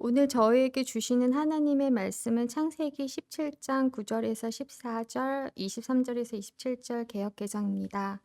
오늘 저희에게 주시는 하나님의 말씀은 창세기 17장 9절에서 14절, 23절에서 27절 개역개정입니다.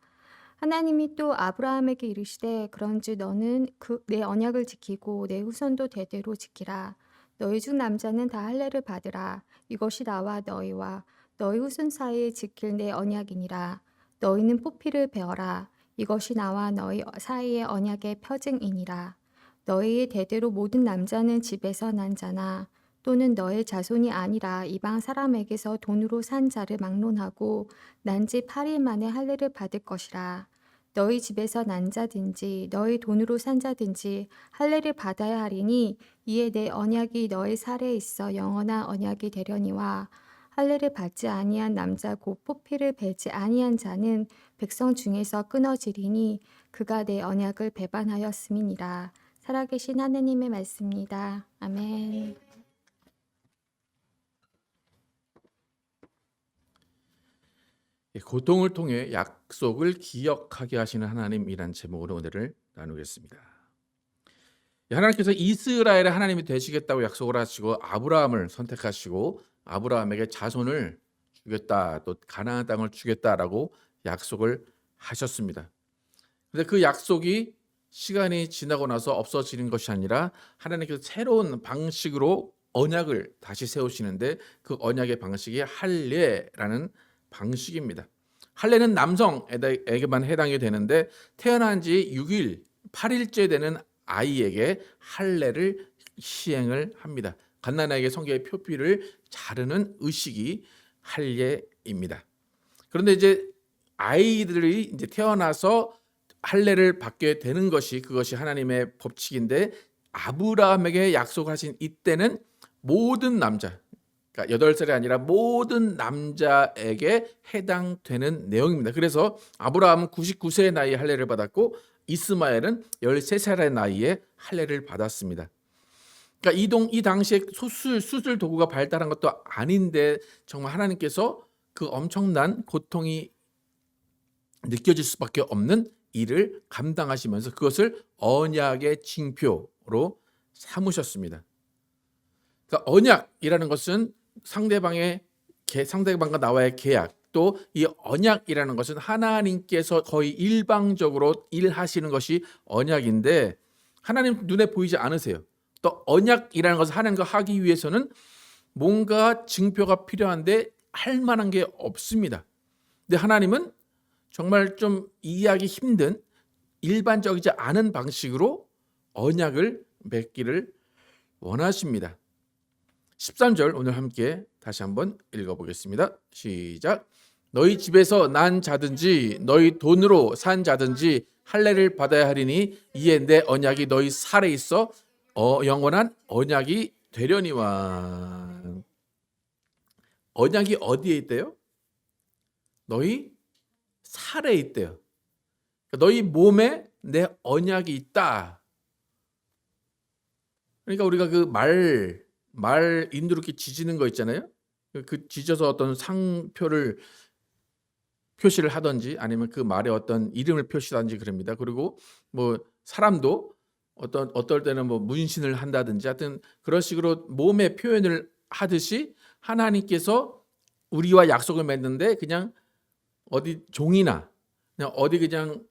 하나님이 또 아브라함에게 이르시되 그런즉 너는 내 언약을 지키고 내 후손도 대대로 지키라. 너희 중 남자는 다 할례를 받으라. 이것이 나와 너희와 너희 후손 사이에 지킬 내 언약이니라. 너희는 포피를 베어라. 이것이 나와 너희 사이의 언약의 표징이니라. 너희의 대대로 모든 남자는 집에서 난 자나 또는 너의 자손이 아니라 이방 사람에게서 돈으로 산 자를 막론하고 난 지 8일 만에 할례를 받을 것이라. 너희 집에서 난 자든지 너희 돈으로 산 자든지 할례를 받아야 하리니 이에 내 언약이 너희 살에 있어 영원한 언약이 되려니와 할례를 받지 아니한 남자 곧 포피를 베지 아니한 자는 백성 중에서 끊어지리니 그가 내 언약을 배반하였음이니라. 살아계신 하느님의 말씀입니다. 아멘. 고통을 통해 약속을 기억하게 하시는 하나님이란 제목으로 오늘을 나누겠습니다. 하나님께서 이스라엘의 하나님이 되시겠다고 약속을 하시고 아브라함을 선택하시고 아브라함에게 자손을 주겠다, 또 가나안 땅을 주겠다라고 약속을 하셨습니다. 그런데 그 약속이 시간이 지나고 나서 없어지는 것이 아니라 하나님께서 새로운 방식으로 언약을 다시 세우시는데 그 언약의 방식이 할례라는 방식입니다. 할례는 남성에게만 해당이 되는데 태어난 지 6일, 8일째 되는 아이에게 할례를 시행을 합니다. 갓난아이에게 성경의 표피를 자르는 의식이 할례입니다. 그런데 이제 아이들이 이제 태어나서 할례를 받게 되는 그것이 하나님의 법칙인데 아브라함에게 약속하신 이때는 모든 남자, 그러니까 8살이 아니라 모든 남자에게 해당되는 내용입니다. 그래서 아브라함은 99세의 나이에 할례를 받았고 이스마엘은 13살의 나이에 할례를 받았습니다. 그러니까 이 당시에 수술 도구가 발달한 것도 아닌데 정말 하나님께서 그 엄청난 고통이 느껴질 수밖에 없는 일을 감당하시면서 그것을 언약의 징표로 삼으셨습니다. 그러니까 언약이라는 것은 상대방과 나와의 계약, 또 이 언약이라는 것은 하나님께서 거의 일방적으로 일하시는 것이 언약인데 하나님 눈에 보이지 않으세요. 또 언약이라는 것을 하나님과 하기 위해서는 뭔가 징표가 필요한데 할 만한 게 없습니다. 근데 하나님은 정말 좀 이해하기 힘든 일반적이지 않은 방식으로 언약을 맺기를 원하십니다. 13절 오늘 함께 다시 한번 읽어보겠습니다. 시작. 너희 집에서 난 자든지 너희 돈으로 산 자든지 할례를 받아야 하리니 이에 내 언약이 너희 살에 있어 영원한 언약이 되려니와. 언약이 어디에 있대요? 너희 살에 있대요. 너희 몸에 내 언약이 있다. 그러니까 우리가 그 말 인도 이렇게 지지는 거 있잖아요. 그 지져서 어떤 상표를 표시를 하든지 아니면 그 말에 어떤 이름을 표시하든지 그럽니다. 그리고 뭐 사람도 어떨 때는 뭐 문신을 한다든지 하여튼 그런 식으로 몸의 표현을 하듯이 하나님께서 우리와 약속을 맺는데 그냥 어디 종이나 그냥 어디 그냥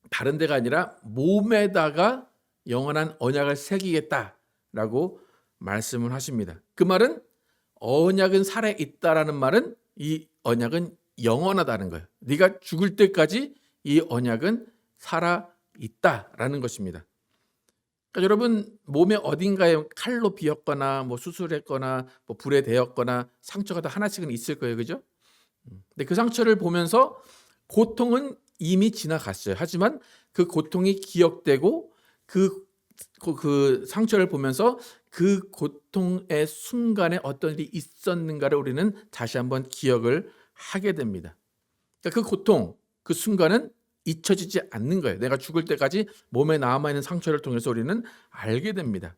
다른 데가 아니라 몸에다가 영원한 언약을 새기겠다라고 말씀을 하십니다. 그 말은 언약은 살아 있다라는 말은 이 언약은 영원하다는 거예요. 네가 죽을 때까지 이 언약은 살아 있다라는 것입니다. 그러니까 여러분 몸에 어딘가에 칼로 비었거나 뭐 수술했거나 뭐 불에 데였거나 상처가 다 하나씩은 있을 거예요, 그죠? 근데 그 상처를 보면서 고통은 이미 지나갔어요. 하지만 그 고통이 기억되고 그 상처를 보면서 그 고통의 순간에 어떤 일이 있었는가를 우리는 다시 한번 기억을 하게 됩니다. 그러니까 그 고통, 그 순간은 잊혀지지 않는 거예요. 내가 죽을 때까지 몸에 남아있는 상처를 통해서 우리는 알게 됩니다.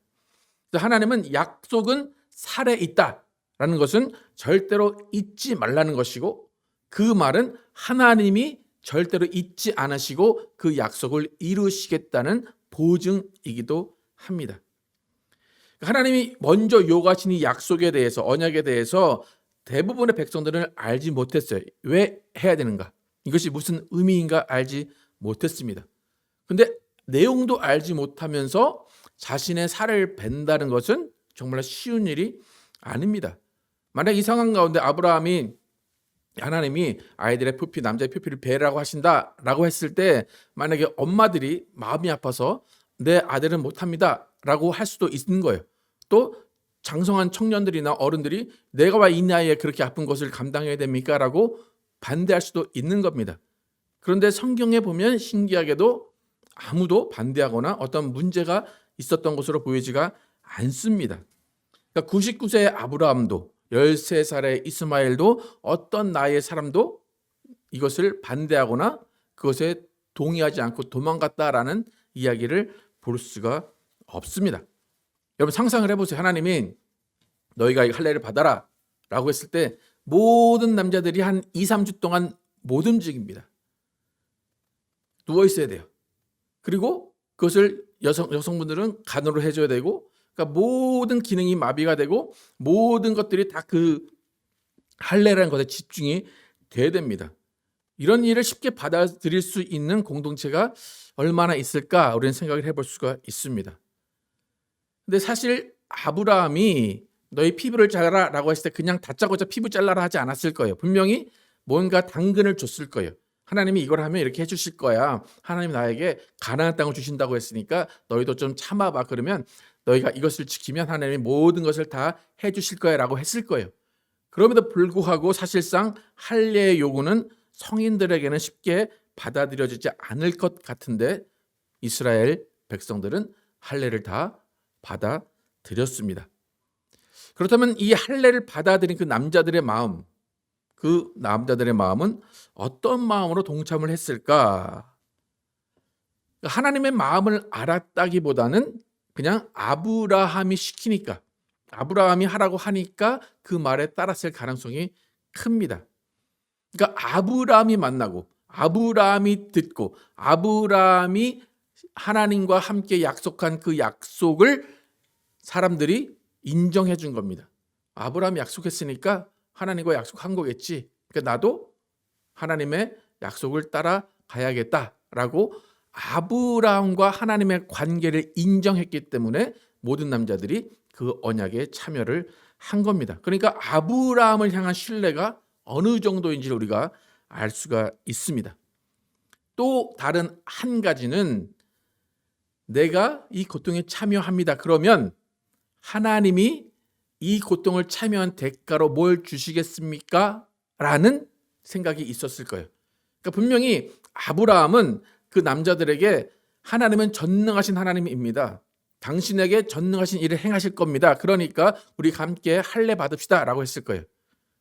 하나님은 약속은 살에 있다라는 것은 절대로 잊지 말라는 것이고 그 말은 하나님이 절대로 잊지 않으시고 그 약속을 이루시겠다는 보증이기도 합니다. 하나님이 먼저 요구하신 이 약속에 대해서, 언약에 대해서 대부분의 백성들은 알지 못했어요. 왜 해야 되는가? 이것이 무슨 의미인가 알지 못했습니다. 근데 내용도 알지 못하면서 자신의 살을 벤다는 것은 정말 쉬운 일이 아닙니다. 만약 이 상황 가운데 하나님이 아이들의 표피, 남자의 표피를 베라고 하신다라고 했을 때, 만약에 엄마들이 마음이 아파서 내 아들은 못합니다라고 할 수도 있는 거예요. 또 장성한 청년들이나 어른들이 내가 왜 이 나이에 그렇게 아픈 것을 감당해야 됩니까? 라고 반대할 수도 있는 겁니다. 그런데 성경에 보면 신기하게도 아무도 반대하거나 어떤 문제가 있었던 것으로 보이지가 않습니다. 그러니까 99세의 아브라함도 13살의 이스마엘도 어떤 나이의 사람도 이것을 반대하거나 그것에 동의하지 않고 도망갔다라는 이야기를 볼 수가 없습니다. 여러분 상상을 해보세요. 하나님이 너희가 이 할례를 받아라 라고 했을 때 모든 남자들이 한 2, 3주 동안 못 움직입니다. 누워 있어야 돼요. 그리고 그것을 여성분들은 간호를 해줘야 되고, 그러니까 모든 기능이 마비가 되고 모든 것들이 다 그 할례라는 것에 집중이 돼야 됩니다. 이런 일을 쉽게 받아들일 수 있는 공동체가 얼마나 있을까 우리는 생각을 해볼 수가 있습니다. 근데 사실 아브라함이 너희 피부를 잘라라 라고 했을 때 그냥 다짜고짜 피부 잘라라 하지 않았을 거예요. 분명히 뭔가 당근을 줬을 거예요. 하나님이 이걸 하면 이렇게 해주실 거야. 하나님 나에게 가나안 땅을 주신다고 했으니까 너희도 좀 참아봐. 그러면 너희가 이것을 지키면 하나님이 모든 것을 다 해주실 거야 라고 했을 거예요. 그럼에도 불구하고 사실상 할례의 요구는 성인들에게는 쉽게 받아들여지지 않을 것 같은데 이스라엘 백성들은 할례를 다 받아들였습니다. 그렇다면 이 할례를 받아들인 그 남자들의 마음은 어떤 마음으로 동참을 했을까? 하나님의 마음을 알았다기보다는 그냥 아브라함이 시키니까, 아브라함이 하라고 하니까 그 말에 따랐을 가능성이 큽니다. 그러니까 아브라함이 만나고 아브라함이 듣고 아브라함이 하나님과 함께 약속한 그 약속을 사람들이 인정해 준 겁니다. 아브라함이 약속했으니까 하나님과 약속한 거겠지. 그러니까 나도 하나님의 약속을 따라가야겠다라고 아브라함과 하나님의 관계를 인정했기 때문에 모든 남자들이 그 언약에 참여를 한 겁니다. 그러니까 아브라함을 향한 신뢰가 어느 정도인지를 우리가 알 수가 있습니다. 또 다른 한 가지는 내가 이 고통에 참여합니다. 그러면 하나님이 이 고통을 참여한 대가로 뭘 주시겠습니까? 라는 생각이 있었을 거예요. 그러니까 분명히 아브라함은 그 남자들에게 하나님은 전능하신 하나님입니다. 당신에게 전능하신 일을 행하실 겁니다. 그러니까 우리 함께 할례 받읍시다 라고 했을 거예요.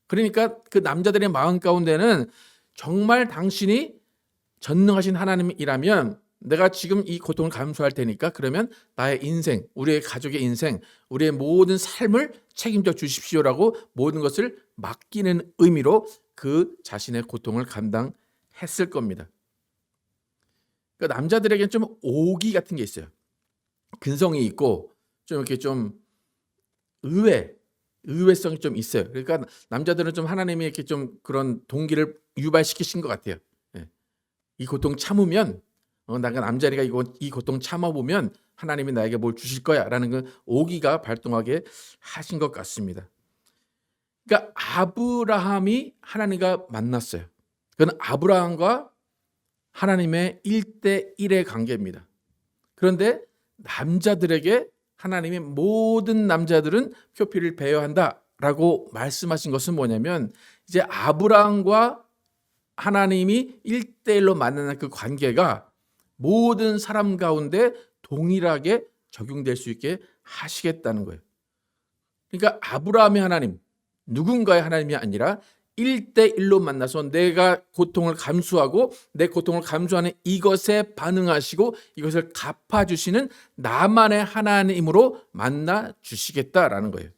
그러니까 그 남자들의 마음 가운데는 정말 당신이 전능하신 하나님이라면 내가 지금 이 고통을 감수할 테니까 그러면 나의 인생, 우리의 가족의 인생, 우리의 모든 삶을 책임져 주십시오라고 모든 것을 맡기는 의미로 그 자신의 고통을 감당했을 겁니다. 그러니까 남자들에게는 좀 오기 같은 게 있어요. 근성이 있고 좀 이렇게 좀 의외성이 좀 있어요. 그러니까 남자들은 좀 하나님이 이렇게 좀 그런 동기를 유발시키신 것 같아요. 예. 이 고통 참으면 내가 남자리가 이 고통 참아보면 하나님이 나에게 뭘 주실 거야라는 그 오기가 발동하게 하신 것 같습니다. 그러니까 아브라함이 하나님과 만났어요. 그건 아브라함과 하나님의 1대1의 관계입니다. 그런데 남자들에게 하나님이 모든 남자들은 표피를 베어야 한다라고 말씀하신 것은 뭐냐면 이제 아브라함과 하나님이 1대1로 만나는 그 관계가 모든 사람 가운데 동일하게 적용될 수 있게 하시겠다는 거예요. 그러니까 아브라함의 하나님, 누군가의 하나님이 아니라 1대1로 만나서 내가 고통을 감수하고 내 고통을 감수하는 이것에 반응하시고 이것을 갚아주시는 나만의 하나님으로 만나 주시겠다라는 거예요.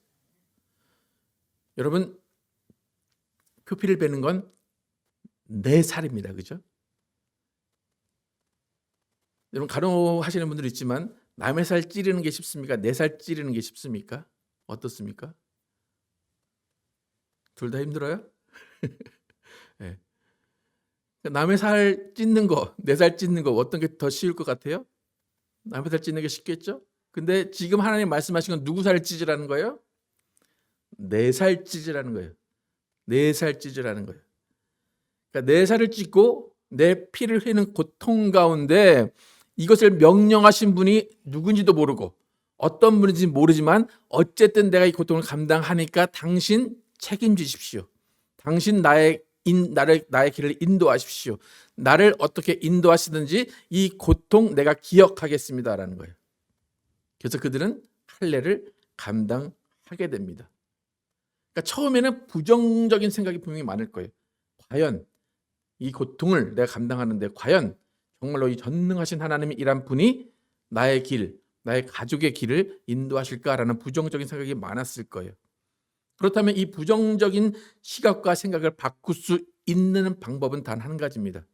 여러분, 표피를 베는 건 내 살입니다. 그죠? 여러분 간호하시는 분들 있지만 남의 살 찌르는 게 쉽습니까? 내 살 찌르는 게 쉽습니까? 어떻습니까? 둘 다 힘들어요? 예. 남의 살 찢는 거, 내 살 찢는 거 어떤 게 더 쉬울 것 같아요? 남의 살 찢는 게 쉽겠죠? 근데 지금 하나님 말씀하신 건 누구 살 찢으라는 거예요? 내 살 찢으라는 거예요. 내 살 찢으라는 거예요. 그러니까 내 살을 찢고 내 피를 흘리는 고통 가운데 이것을 명령하신 분이 누군지도 모르고 어떤 분인지 모르지만 어쨌든 내가 이 고통을 감당하니까 당신 책임지십시오. 당신 나의 길을 인도하십시오. 나를 어떻게 인도하시든지 이 고통 내가 기억하겠습니다라는 거예요. 그래서 그들은 할례를 감당하게 됩니다. 그러니까 처음에는 부정적인 생각이 분명히 많을 거예요. 과연 이 고통을 내가 감당하는데 과연 정말로 이 전능하신 하나님이 이란 분이 나의 길, 나의 가족의 길을 인도하실까라는 부정적인 생각이 많았을 거예요. 그렇다면 이 부정적인 시각과 생각을 바꿀 수 있는 방법은 단 한 가지입니다.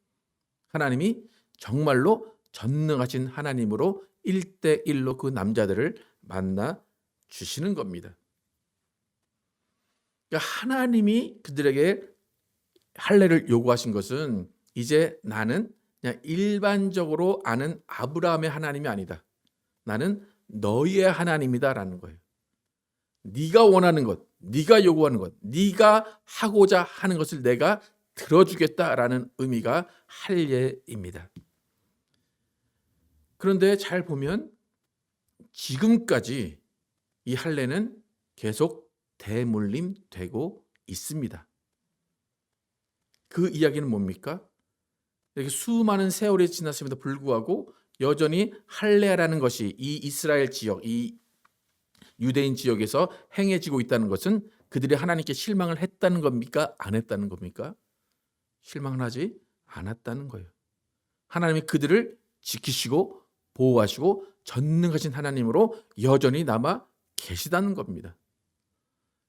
하나님이 정말로 전능하신 하나님으로 1대1로 그 남자들을 만나 주시는 겁니다. 그러니까 하나님이 그들에게 할례를 요구하신 것은 이제 나는 그냥 일반적으로 아는 아브라함의 하나님이 아니다. 나는 너희의 하나님이다라는 거예요. 네가 원하는 것, 네가 요구하는 것, 네가 하고자 하는 것을 내가 들어주겠다라는 의미가 할례입니다. 그런데 잘 보면 지금까지 이 할례는 계속 대물림되고 있습니다. 그 이야기는 뭡니까? 이렇게 수많은 세월이 지났음에도 불구하고 여전히 할례라는 것이 이 이스라엘 지역, 이 유대인 지역에서 행해지고 있다는 것은 그들이 하나님께 실망을 했다는 겁니까? 안 했다는 겁니까? 실망을 하지 않았다는 거예요. 하나님이 그들을 지키시고 보호하시고 전능하신 하나님으로 여전히 남아 계시다는 겁니다.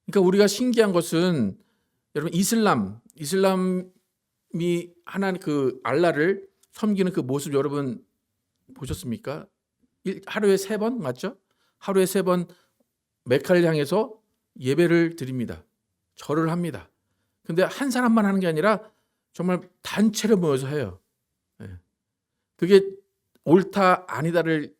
그러니까 우리가 신기한 것은 여러분 이슬람이 하나님 그 알라를 섬기는 그 모습 여러분 보셨습니까? 하루에 3번 맞죠? 하루에 3번 메카를 향해서 예배를 드립니다. 절을 합니다. 근데 한 사람만 하는 게 아니라 정말 단체로 모여서 해요. 그게 옳다 아니다를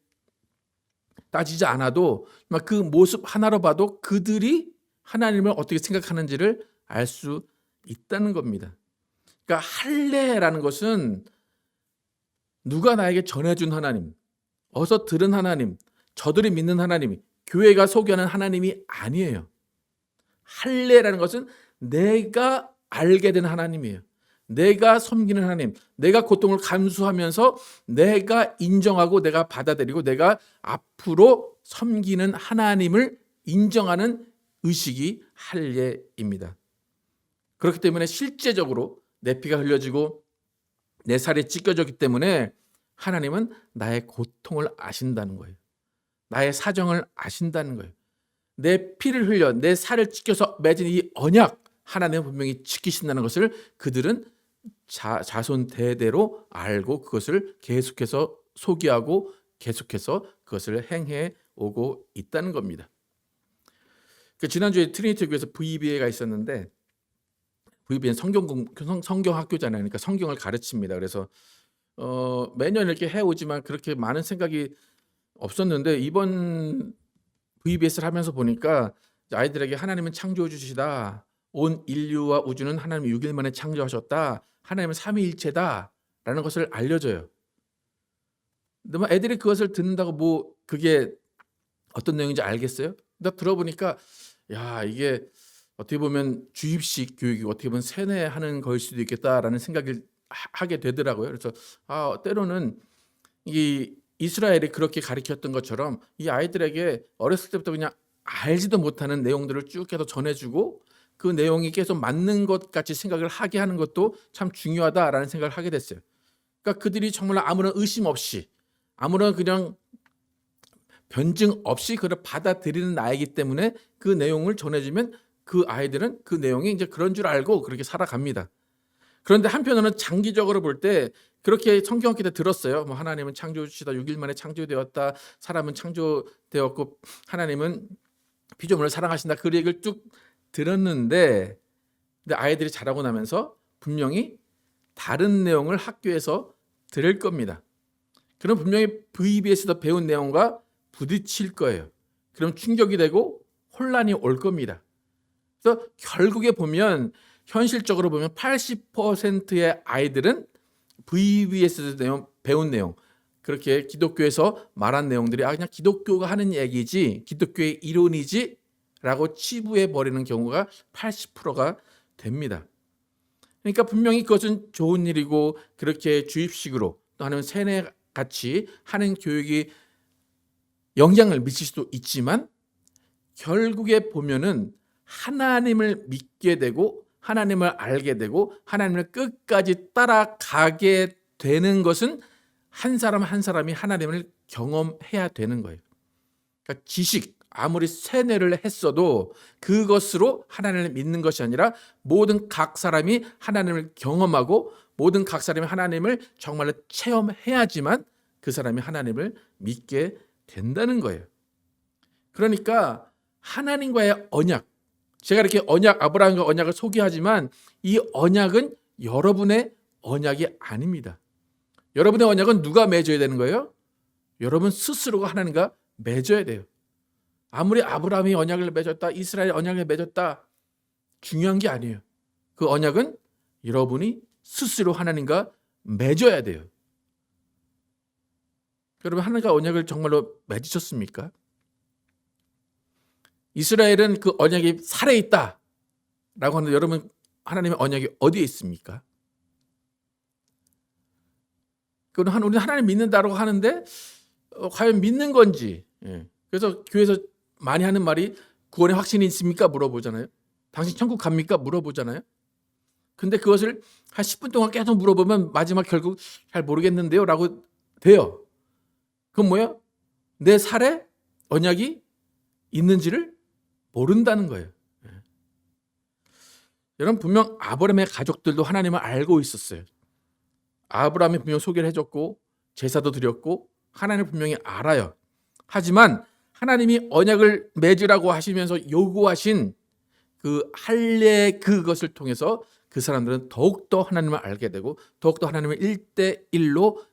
따지지 않아도 그 모습 하나로 봐도 그들이 하나님을 어떻게 생각하는지를 알 수 있다는 겁니다. 그러니까 할례라는 것은 누가 나에게 전해준 하나님, 어서 들은 하나님, 저들이 믿는 하나님, 교회가 소개하는 하나님이 아니에요. 할례라는 것은 내가 알게 된 하나님이에요. 내가 섬기는 하나님, 내가 고통을 감수하면서 내가 인정하고 내가 받아들이고 내가 앞으로 섬기는 하나님을 인정하는 의식이 할례입니다. 그렇기 때문에 실제적으로 내 피가 흘려지고 내 살이 찢겨졌기 때문에 하나님은 나의 고통을 아신다는 거예요. 나의 사정을 아신다는 거예요. 내 피를 흘려 내 살을 찢겨서 맺은 이 언약 하나님은 분명히 지키신다는 것을 그들은 자손 대대로 알고 그것을 계속해서 소개하고 계속해서 그것을 행해 오고 있다는 겁니다. 지난주에 트리니티 교회에서 VBA가 있었는데 VBA는 성경 학교잖아요. 그러니까 성경을 가르칩니다. 그래서 매년 이렇게 해오지만 그렇게 많은 생각이 없었는데 이번 VBS를 하면서 보니까 아이들에게 하나님은 창조해 주시다. 온 인류와 우주는 하나님이 6일 만에 창조하셨다. 하나님은 삼위일체다라는 것을 알려줘요. 근데 애들이 그것을 듣는다고 그게 어떤 내용인지 알겠어요? 근데 들어보니까 야 이게 어떻게 보면 주입식 교육이 어떻게 보면 세뇌하는 거일 수도 있겠다라는 생각을 하게 되더라고요. 그래서 때로는 이 이스라엘이 그렇게 가르쳤던 것처럼 이 아이들에게 어렸을 때부터 그냥 알지도 못하는 내용들을 쭉 계속 전해주고 그 내용이 계속 맞는 것 같이 생각을 하게 하는 것도 참 중요하다라는 생각을 하게 됐어요. 그러니까 그들이 정말 아무런 의심 없이 아무런 그냥 변증 없이 그걸 받아들이는 나이기 때문에 그 내용을 전해주면 그 아이들은 그 내용이 이제 그런 줄 알고 그렇게 살아갑니다. 그런데 한편으로는 장기적으로 볼 때 그렇게 성경학교 때 들었어요. 뭐 하나님은 창조주시다. 6일 만에 창조되었다. 사람은 창조되었고 하나님은 피조물을 사랑하신다. 그 얘기를 쭉 들었는데 근데 아이들이 자라고 나면서 분명히 다른 내용을 학교에서 들을 겁니다. 그럼 분명히 VBS에서 배운 내용과 부딪힐 거예요. 그럼 충격이 되고 혼란이 올 겁니다. 그래서 결국에 보면 현실적으로 보면 80%의 아이들은 VBS에서 배운 내용, 그렇게 기독교에서 말한 내용들이 그냥 기독교가 하는 얘기지, 기독교의 이론이지 라고 치부해 버리는 경우가 80%가 됩니다. 그러니까 분명히 그것은 좋은 일이고 그렇게 주입식으로 또 아니면 세뇌같이 하는 교육이 영향을 미칠 수도 있지만 결국에 보면은 하나님을 믿게 되고 하나님을 알게 되고 하나님을 끝까지 따라가게 되는 것은 한 사람 한 사람이 하나님을 경험해야 되는 거예요. 그러니까 지식, 아무리 세뇌를 했어도 그것으로 하나님을 믿는 것이 아니라 모든 각 사람이 하나님을 경험하고 모든 각 사람이 하나님을 정말로 체험해야지만 그 사람이 하나님을 믿게 된다는 거예요. 그러니까 하나님과의 언약, 제가 이렇게 아브라함과 언약을 소개하지만 이 언약은 여러분의 언약이 아닙니다. 여러분의 언약은 누가 맺어야 되는 거예요? 여러분 스스로가 하나님과 맺어야 돼요. 아무리 아브라함이 언약을 맺었다, 이스라엘 언약을 맺었다, 중요한 게 아니에요. 그 언약은 여러분이 스스로 하나님과 맺어야 돼요. 여러분 하나님과 언약을 정말로 맺으셨습니까? 이스라엘은 그 언약이 살아있다 라고 하는데 여러분 하나님의 언약이 어디에 있습니까? 우리 하나님 믿는다고 하는데 과연 믿는 건지. 그래서 교회에서 많이 하는 말이 구원의 확신이 있습니까? 물어보잖아요. 당신 천국 갑니까? 물어보잖아요. 근데 그것을 한 10분 동안 계속 물어보면 마지막 결국 잘 모르겠는데요 라고 돼요. 그건 뭐야? 내 살에 언약이 있는지를 모른다는 거예요. 여러분 분명 아브라함의 가족들도 하나님을 알고 있었어요. 아브라함이 분명 소개를 해줬고 제사도 드렸고 하나님을 분명히 알아요. 하지만 하나님이 언약을 맺으라고 하시면서 요구하신 그 할례 그것을 통해서 그 사람들은 더욱더 하나님을 알게 되고 더욱더 하나님을 1대1로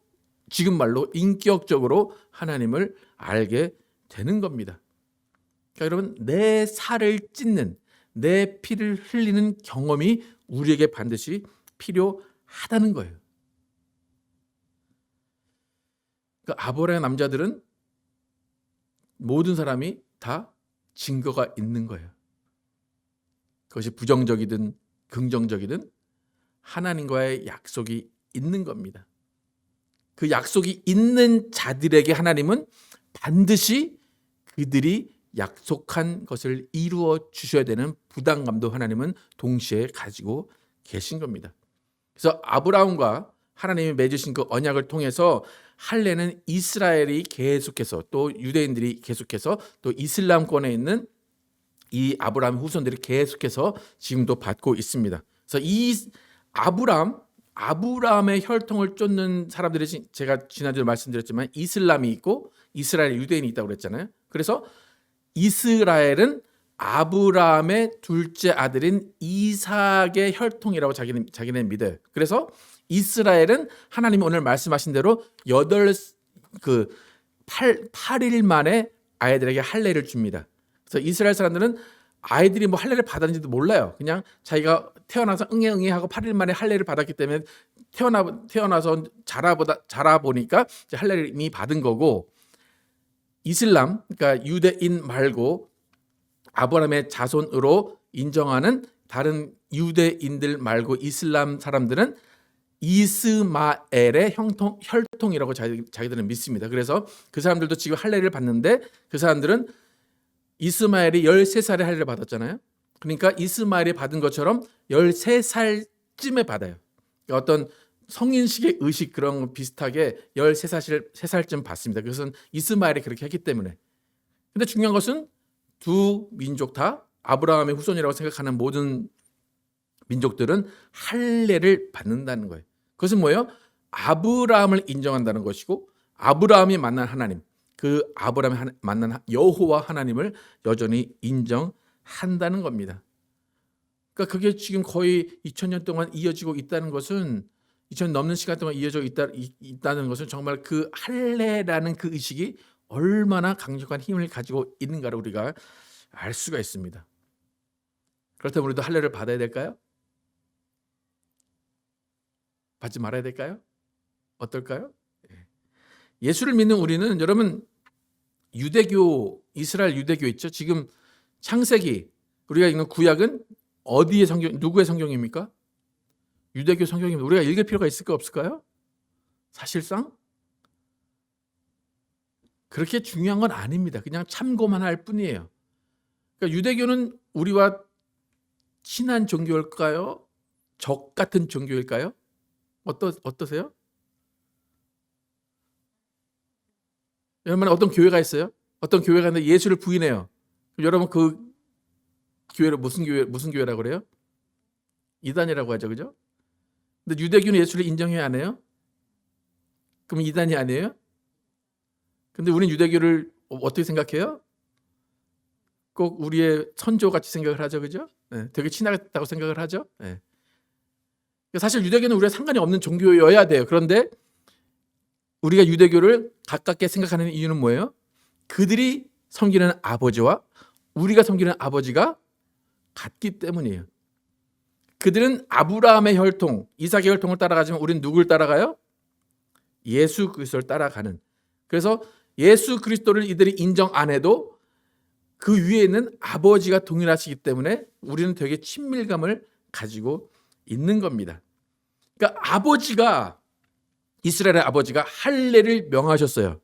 지금 말로 인격적으로 하나님을 알게 되는 겁니다. 그러니까 여러분 내 살을 찢는 내 피를 흘리는 경험이 우리에게 반드시 필요하다는 거예요. 그러니까 아브라함의 남자들은 모든 사람이 다 증거가 있는 거예요. 그것이 부정적이든 긍정적이든 하나님과의 약속이 있는 겁니다. 그 약속이 있는 자들에게 하나님은 반드시 그들이 약속한 것을 이루어 주셔야 되는 부담감도 하나님은 동시에 가지고 계신 겁니다. 그래서 아브라함과 하나님이 맺으신 그 언약을 통해서 할례는 이스라엘이 계속해서 또 유대인들이 계속해서 또 이슬람권에 있는 이 아브라함 후손들이 계속해서 지금도 받고 있습니다. 그래서 이 아브라함의 혈통을 쫓는 사람들이 제가 지난주에 말씀드렸지만 이슬람이 있고 이스라엘 유대인이 있다고 그랬잖아요. 그래서 이스라엘은 아브라함의 둘째 아들인 이삭의 혈통이라고 자기는 믿어요. 그래서 이스라엘은 하나님이 오늘 말씀하신 대로 8일 만에 아이들에게 할례를 줍니다. 그래서 이스라엘 사람들은 아이들이 뭐 할례를 받았는지도 몰라요. 그냥 자기가 태어나서 응애 하고 8일 만에 할례를 받았기 때문에 태어나서 자라보니까 이제 할례를 이미 받은 거고, 이슬람, 그러니까 유대인 말고 아브라함의 자손으로 인정하는 다른 유대인들 말고 이슬람 사람들은 이스마엘의 혈통이라고 자기들은 믿습니다. 그래서 그 사람들도 지금 할례를 받는데 그 사람들은 이스마엘이 13살에 할례를 받았잖아요. 그러니까 이스마엘이 받은 것처럼 13살쯤에 받아요. 그러니까 어떤 성인식의 의식 그런 거 비슷하게 13살쯤 받습니다. 그것은 이스마엘이 그렇게 했기 때문에. 근데 중요한 것은 두 민족 다 아브라함의 후손이라고 생각하는 모든 민족들은 할례를 받는다는 거예요. 그것은 뭐예요? 아브라함을 인정한다는 것이고 아브라함이 만난 하나님, 그 아브라함이 만난 여호와 하나님을 여전히 인정한다는 겁니다. 그러니까 그게 지금 거의 2000년 동안 이어지고 있다는 것은 2000년 넘는 시간 동안 이어져 있다는 것은 정말 그 할례라는 그 의식이 얼마나 강력한 힘을 가지고 있는가를 우리가 알 수가 있습니다. 그렇다면 우리도 할례를 받아야 될까요? 받지 말아야 될까요? 어떨까요? 예수를 믿는 우리는 여러분 유대교, 이스라엘 유대교 있죠? 지금 창세기 우리가 읽는 구약은 어디의 성경, 누구의 성경입니까? 유대교 성경입니다. 우리가 읽을 필요가 있을까 없을까요? 사실상 그렇게 중요한 건 아닙니다. 그냥 참고만 할 뿐이에요. 그러니까 유대교는 우리와 친한 종교일까요? 적 같은 종교일까요? 어떠세요? 여러분 어떤 교회가 있어요? 어떤 교회가 있는데 예수를 부인해요. 여러분 그 교회를 무슨 교회라고 그래요? 이단이라고 하죠, 그죠? 근데 유대교는 예수를 인정해야 안 해요? 그럼 이단이 아니에요? 근데 우리는 유대교를 어떻게 생각해요? 꼭 우리의 선조같이 생각을 하죠, 그죠? 네, 되게 친하다고 생각을 하죠. 네. 사실 유대교는 우리가 상관이 없는 종교여야 돼요. 그런데 우리가 유대교를 가깝게 생각하는 이유는 뭐예요? 그들이 섬기는 아버지와 우리가 섬기는 아버지가 같기 때문이에요. 그들은 아브라함의 혈통, 이삭의 혈통을 따라가지만 우리는 누굴 따라가요? 예수 그리스도를 따라가는. 그래서 예수 그리스도를 이들이 인정 안 해도 그 위에 있는 아버지가 동일하시기 때문에 우리는 되게 친밀감을 가지고 있는 겁니다. 그러니까 아버지가, 이스라엘의 아버지가 할례를 명하셨어요.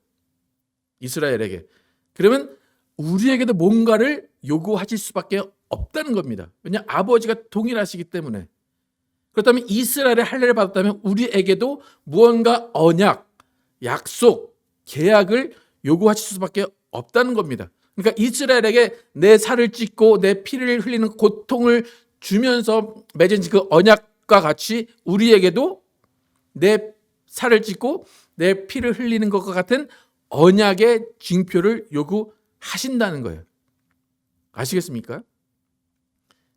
이스라엘에게. 그러면 우리에게도 뭔가를 요구하실 수밖에 없다는 겁니다. 왜냐 아버지가 동일하시기 때문에. 그렇다면 이스라엘의 할례를 받았다면 우리에게도 무언가 언약, 약속, 계약을 요구하실 수밖에 없다는 겁니다. 그러니까 이스라엘에게 내 살을 찢고 내 피를 흘리는 고통을 주면서 맺은 그 언약과 같이 우리에게도 내 살을 찢고 내 피를 흘리는 것과 같은 언약의 징표를 요구하신다는 거예요. 아시겠습니까?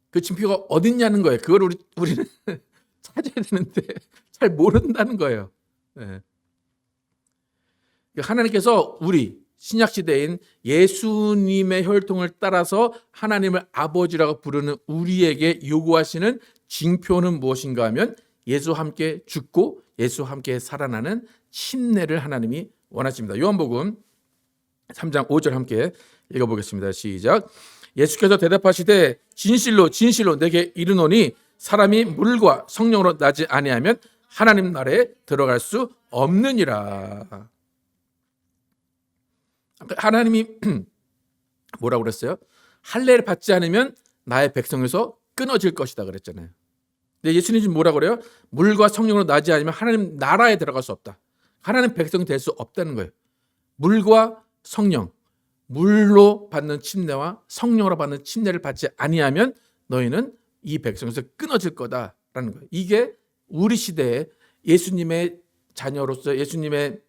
그 징표가 어딨냐는 거예요. 그걸 우리는 찾아야 되는데 잘 모른다는 거예요. 네. 하나님께서 우리 신약시대인 예수님의 혈통을 따라서 하나님을 아버지라고 부르는 우리에게 요구하시는 징표는 무엇인가 하면 예수와 함께 죽고 예수와 함께 살아나는 침례를 하나님이 원하십니다. 요한복음 3장 5절 함께 읽어보겠습니다. 시작. 예수께서 대답하시되 진실로 진실로 내게 이르노니 사람이 물과 성령으로 나지 아니하면 하나님 나라에 들어갈 수 없느니라. 하나님이 뭐라고 그랬어요? 할례를 받지 않으면 나의 백성에서 끊어질 것이다 그랬잖아요. 근데 예수님이 뭐라고 그래요? 물과 성령으로 나지 않으면 하나님 나라에 들어갈 수 없다. 하나님 백성이 될 수 없다는 거예요. 물과 성령, 물로 받는 침례와 성령으로 받는 침례를 받지 아니하면 너희는 이 백성에서 끊어질 거다라는 거예요. 이게 우리 시대에 예수님의 자녀로서 예수님의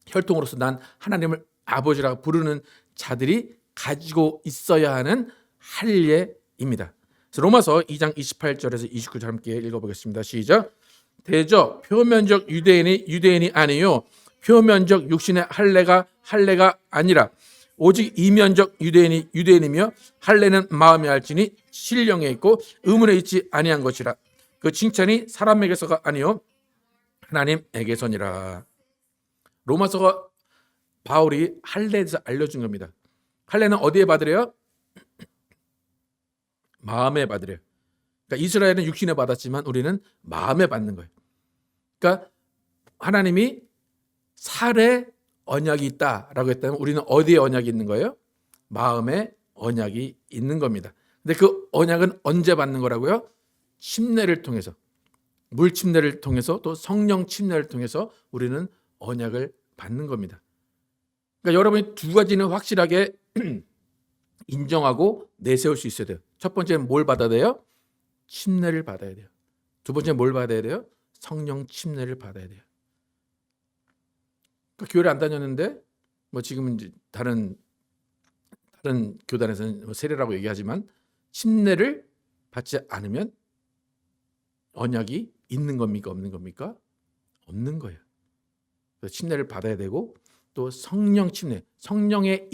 혈통으로서 난 하나님을 아버지라고 부르는 자들이 가지고 있어야 하는 할례입니다. 그래서 로마서 2장 28절에서 29절 함께 읽어보겠습니다. 시작. 대저 표면적 유대인이 아니요 표면적 육신의 할례가 아니라 오직 이면적 유대인이 유대인이며 할례는 마음에 할지니 신령에 있고 의문에 있지 아니한 것이라. 그 칭찬이 사람에게서가 아니요 하나님에게서니라. 로마서가 바울이 할례에 대해서 알려준 겁니다. 할례는 어디에 받으래요? 마음에 받으래요. 그러니까 이스라엘은 육신에 받았지만 우리는 마음에 받는 거예요. 그러니까 하나님이 살에 언약이 있다라고 했다면 우리는 어디에 언약이 있는 거예요? 마음에 언약이 있는 겁니다. 근데 그 언약은 언제 받는 거라고요? 침례를 통해서, 물 침례를 통해서 또 성령 침례를 통해서 우리는 언약을 받는 겁니다. 그러니까 여러분이 두 가지는 확실하게 인정하고 내세울 수 있어야 돼요. 첫 번째는 뭘 받아야 돼요? 침례를 받아야 돼요. 두 번째는 뭘 받아야 돼요? 성령 침례를 받아야 돼요. 그 교회를 안 다녔는데 뭐 지금은 이제 다른 교단에서는 뭐 세례라고 얘기하지만 침례를 받지 않으면 언약이 있는 겁니까 없는 겁니까? 없는 거예요. 그래서 침례를 받아야 되고 또 성령 침례, 성령의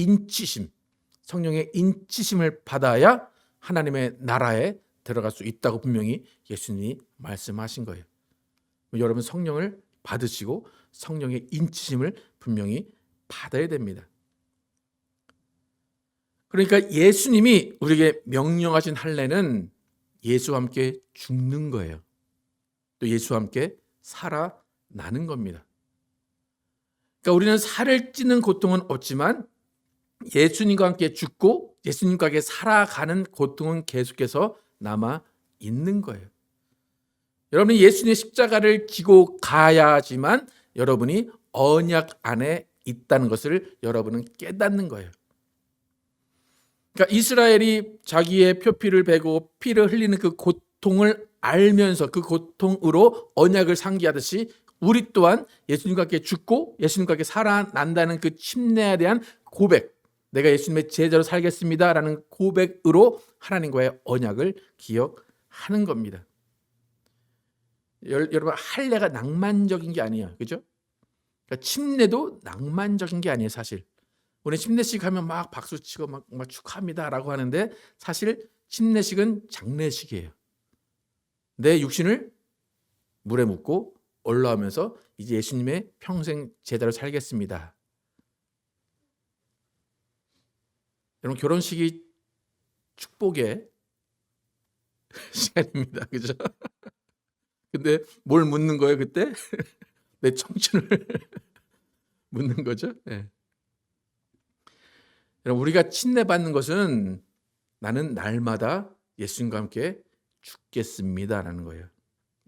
인치심을 받아야 하나님의 나라에 들어갈 수 있다고 분명히 예수님이 말씀하신 거예요. 여러분 성령을 받으시고 성령의 인치심을 분명히 받아야 됩니다. 그러니까 예수님이 우리에게 명령하신 할례는 예수와 함께 죽는 거예요. 또 예수와 함께 살아나는 겁니다. 그러니까 우리는 살을 찌는 고통은 없지만 예수님과 함께 죽고 예수님과 함께 살아가는 고통은 계속해서 남아 있는 거예요. 여러분이 예수님의 십자가를 지고 가야지만 여러분이 언약 안에 있다는 것을 여러분은 깨닫는 거예요. 그러니까 이스라엘이 자기의 표피를 베고 피를 흘리는 그 고통을 알면서 그 고통으로 언약을 상기하듯이 우리 또한 예수님과 함께 죽고 예수님과 함께 살아난다는 그 침례에 대한 고백, 내가 예수님의 제자로 살겠습니다라는 고백으로 하나님과의 언약을 기억하는 겁니다. 여러분 할례가 낭만적인 게 아니에요, 그죠? 그러니까 침례도 낭만적인 게 아니에요, 사실. 우리 침례식 하면 막 박수 치고 막 축하합니다라고 하는데 사실 침례식은 장례식이에요. 내 육신을 물에 묻고 올라오면서 이제 예수님의 평생 제자로 살겠습니다. 여러분 결혼식이 축복의 시간입니다, 그죠? 근데 뭘 묻는 거예요 그때? 내 청춘을 묻는 거죠. 네. 여러분 우리가 침례받는 것은 나는 날마다 예수님과 함께 죽겠습니다라는 거예요.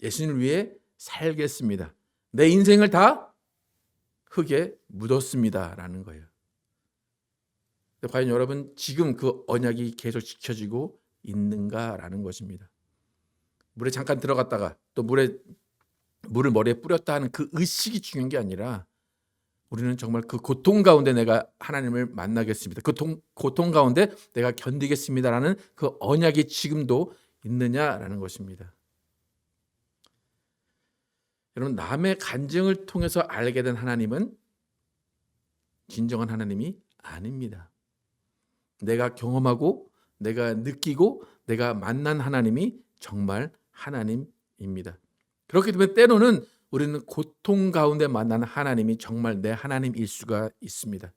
예수님을 위해 살겠습니다. 내 인생을 다 흙에 묻었습니다라는 거예요. 과연 여러분 지금 그 언약이 계속 지켜지고 있는가라는 것입니다. 물에 잠깐 들어갔다가 또 물을 머리에 뿌렸다 하는 그 의식이 중요한 게 아니라 우리는 정말 그 고통 가운데 내가 하나님을 만나겠습니다. 그 고통 가운데 내가 견디겠습니다라는 그 언약이 지금도 있느냐라는 것입니다. 여러분 남의 간증을 통해서 알게 된 하나님은 진정한 하나님이 아닙니다. 내가 경험하고 내가 느끼고 내가 만난 하나님이 정말 하나님입니다. 그렇기 때문에 때로는 우리는 고통 가운데 만나는 하나님이 정말 내 하나님일 수가 있습니다.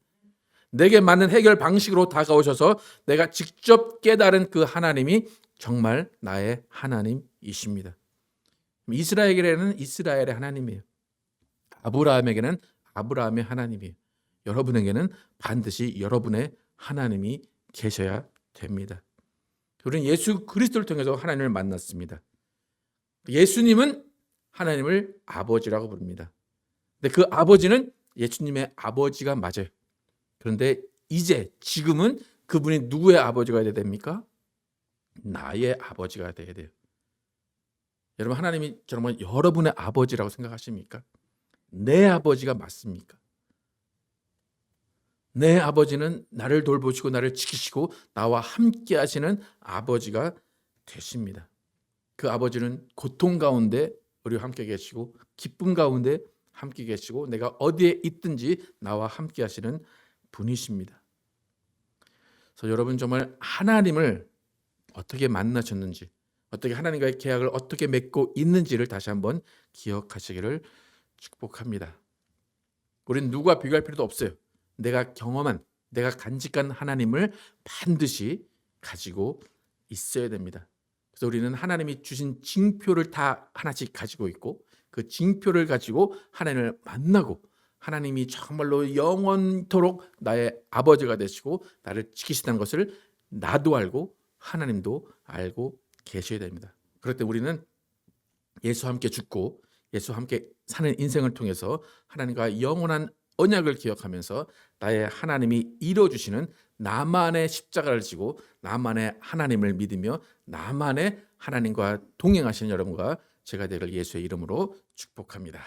내게 맞는 해결 방식으로 다가오셔서 내가 직접 깨달은 그 하나님이 정말 나의 하나님이십니다. 이스라엘에게는 이스라엘의 하나님이에요. 아브라함에게는 아브라함의 하나님이에요. 여러분에게는 반드시 여러분의 하나님이 계셔야 됩니다. 우리는 예수 그리스도를 통해서 하나님을 만났습니다. 예수님은 하나님을 아버지라고 부릅니다. 근데 그 아버지는 예수님의 아버지가 맞아요. 그런데 지금은 그분이 누구의 아버지가 돼야 됩니까? 나의 아버지가 돼야 돼요. 여러분 하나님이 정말 여러분의 아버지라고 생각하십니까? 내 아버지가 맞습니까? 내 아버지는 나를 돌보시고 나를 지키시고 나와 함께 하시는 아버지가 되십니다. 그 아버지는 고통 가운데 우리와 함께 계시고 기쁨 가운데 함께 계시고 내가 어디에 있든지 나와 함께 하시는 분이십니다. 그래서 여러분 정말 하나님을 어떻게 만나셨는지 어떻게 하나님과의 계약을 어떻게 맺고 있는지를 다시 한번 기억하시기를 축복합니다. 우리는 누구와 비교할 필요도 없어요. 내가 경험한 내가 간직한 하나님을 반드시 가지고 있어야 됩니다. 그래서 우리는 하나님이 주신 징표를 다 하나씩 가지고 있고 그 징표를 가지고 하나님을 만나고 하나님이 정말로 영원토록 나의 아버지가 되시고 나를 지키신다는 것을 나도 알고 하나님도 알고 계셔야 됩니다. 그럴 때 우리는 예수와 함께 죽고 예수와 함께 사는 인생을 통해서 하나님과 영원한 언약을 기억하면서 나의 하나님이 이루어주시는 나만의 십자가를 지고 나만의 하나님을 믿으며 나만의 하나님과 동행하시는 여러분과 제가 되기를 예수의 이름으로 축복합니다.